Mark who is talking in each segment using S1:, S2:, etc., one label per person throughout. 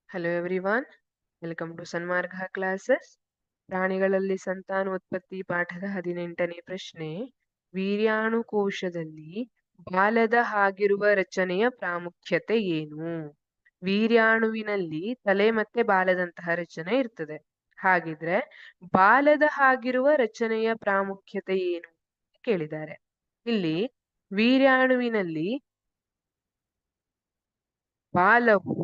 S1: Hello everyone, welcome to Sanmarga classes. ಪ್ರಾಣಿಗಳಲ್ಲಿ ಸಂತಾನೋತ್ಪತ್ತಿ ಪಾಠದ 18ನೇ ಪ್ರಶ್ನೆ. ವೀರ್ಯಾಣುಕೋಶದಲ್ಲಿ ಬಾಲದ ಹಾಗಿರುವ ರಚನೆಯ ಪ್ರಾಮುಖ್ಯತೆ ಏನು? ವೀರ್ಯಾಣುವಿನಲ್ಲಿ ತಲೆ ಮತ್ತೆ ಬಾಲದಂತಹ ರಚನೆ ಇರ್ತದೆ. ಹಾಗಿದ್ರೆ ಬಾಲದ ಹಾಗಿರುವ ರಚನೆಯ ಪ್ರಾಮುಖ್ಯತೆ ಏನು ಕೇಳಿದ್ದಾರೆ. ಇಲ್ಲಿ ವೀರ್ಯಾಣುವಿನಲ್ಲಿ ಬಾಲವು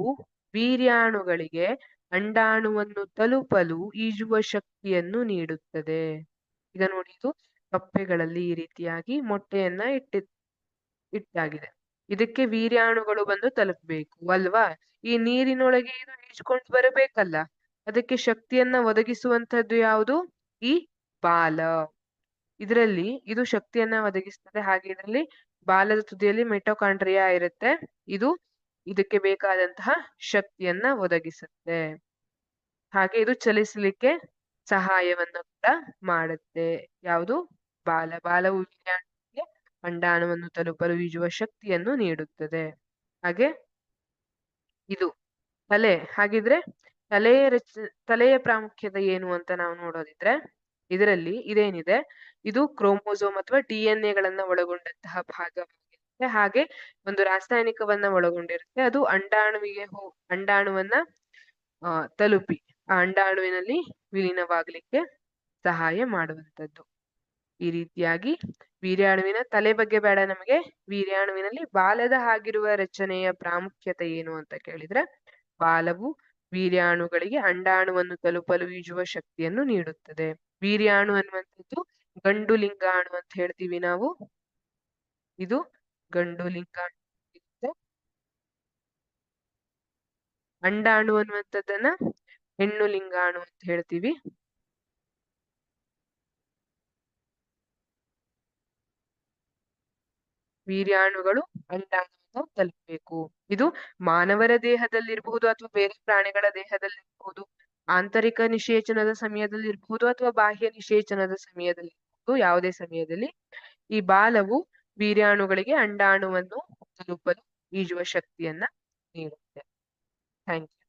S1: ವೀರ್ಯಾಣುಗಳಿಗೆ ಅಂಡಾಣುವನ್ನು ತಲುಪಲು ಈಜುವ ಶಕ್ತಿಯನ್ನು ನೀಡುತ್ತದೆ. ಈಗ ನೋಡಿ, ಇದು ಕಪ್ಪೆಗಳಲ್ಲಿ ಈ ರೀತಿಯಾಗಿ ಮೊಟ್ಟೆಯನ್ನ ಇಟ್ಟಾಗಿದೆ. ಇದಕ್ಕೆ ವೀರ್ಯಾಣುಗಳು ಬಂದು ತಲುಪಬೇಕು ಅಲ್ವಾ? ಈ ನೀರಿನೊಳಗೆ ಇದು ಈಜ್ಕೊಂಡು ಬರಬೇಕಲ್ಲ, ಅದಕ್ಕೆ ಶಕ್ತಿಯನ್ನ ಒದಗಿಸುವಂತದ್ದು ಯಾವುದು? ಈ ಬಾಲ. ಇದರಲ್ಲಿ ಇದು ಶಕ್ತಿಯನ್ನ ಒದಗಿಸ್ತದೆ. ಹಾಗೆ ಇದರಲ್ಲಿ ಬಾಲದ ತುದಿಯಲ್ಲಿ ಮಿಟೋಕಾಂಡ್ರಿಯಾ ಇರುತ್ತೆ. ಇದು ಇದಕ್ಕೆ ಬೇಕಾದಂತಹ ಶಕ್ತಿಯನ್ನ ಒದಗಿಸುತ್ತೆ. ಹಾಗೆ ಇದು ಚಲಿಸಲಿಕ್ಕೆ ಸಹಾಯವನ್ನ ಕೂಡ ಮಾಡುತ್ತೆ. ಯಾವುದು? ಬಾಲವು ವೀರ್ಯಾಣುವಿಗೆ ಅಂಡಾಣುವನ್ನು ತಲುಪಲು ಈಜುವ ಶಕ್ತಿಯನ್ನು ನೀಡುತ್ತದೆ. ಹಾಗೆ ಇದು ತಲೆ. ಹಾಗಿದ್ರೆ ತಲೆಯ ಪ್ರಾಮುಖ್ಯತೆ ಏನು ಅಂತ ನಾವು ನೋಡೋದಿದ್ರೆ, ಇದರಲ್ಲಿ ಇದೇನಿದೆ, ಇದು ಕ್ರೋಮೋಸೋಮ್ ಅಥವಾ DNA ಗಳನ್ನ ಒಳಗೊಂಡಂತಹ ಭಾಗವಾಗಿರುತ್ತೆ. ಹಾಗೆ ಒಂದು ರಾಸಾಯನಿಕವನ್ನ ಒಳಗೊಂಡಿರುತ್ತೆ. ಅದು ಅಂಡಾಣುವನ್ನ ತಲುಪಿ ಆ ಅಂಡಾಣುವಿನಲ್ಲಿ ವಿಲೀನವಾಗ್ಲಿಕ್ಕೆ ಸಹಾಯ ಮಾಡುವಂತದ್ದು. ಈ ರೀತಿಯಾಗಿ ವೀರ್ಯಾಣುವಿನ ತಲೆ ಬಗ್ಗೆ ಬೇಡ ನಮಗೆ. ವೀರ್ಯಾಣುವಿನಲ್ಲಿ ಬಾಲದ ಹಾಗಿರುವ ರಚನೆಯ ಪ್ರಾಮುಖ್ಯತೆ ಏನು ಅಂತ ಕೇಳಿದ್ರೆ, ಬಾಲವು ವೀರ್ಯಾಣುಗಳಿಗೆ ಅಂಡಾಣುವನ್ನು ತಲುಪಲು ಈಜುವ ಶಕ್ತಿಯನ್ನು ನೀಡುತ್ತದೆ. ವೀರ್ಯಾಣು ಅನ್ನುವಂಥದ್ದು ಗಂಡು ಲಿಂಗಾಣು ಅಂತ ಹೇಳ್ತೀವಿ ನಾವು. ಇದು ಗಂಡು ಲಿಂಗಾಣು. ಅಂಡಾಣು ಅನ್ನುವಂಥದ್ದನ್ನ ಹೆಣ್ಣು ಲಿಂಗಾಣು ಅಂತ ಹೇಳ್ತೀವಿ. ವೀರ್ಯಾಣುಗಳು ಅಂಡಾಣುವನ್ನು ತಲುಪಬೇಕು. ಇದು ಮಾನವರ ದೇಹದಲ್ಲಿರಬಹುದು ಅಥವಾ ಬೇರೆ ಪ್ರಾಣಿಗಳ ದೇಹದಲ್ಲಿರಬಹುದು, ಆಂತರಿಕ ನಿಷೇಚನದ ಸಮಯದಲ್ಲಿ ಇರಬಹುದು ಅಥವಾ ಬಾಹ್ಯ ನಿಷೇಚನದ ಸಮಯದಲ್ಲಿ ಇರಬಹುದು. ಯಾವುದೇ ಸಮಯದಲ್ಲಿ ಈ ಬಾಲವು ವೀರ್ಯಾಣುಗಳಿಗೆ ಅಂಡಾಣುವನ್ನು ತಲುಪಲು ಈಜುವ ಶಕ್ತಿಯನ್ನ ನೀಡುತ್ತೆ. Thank you.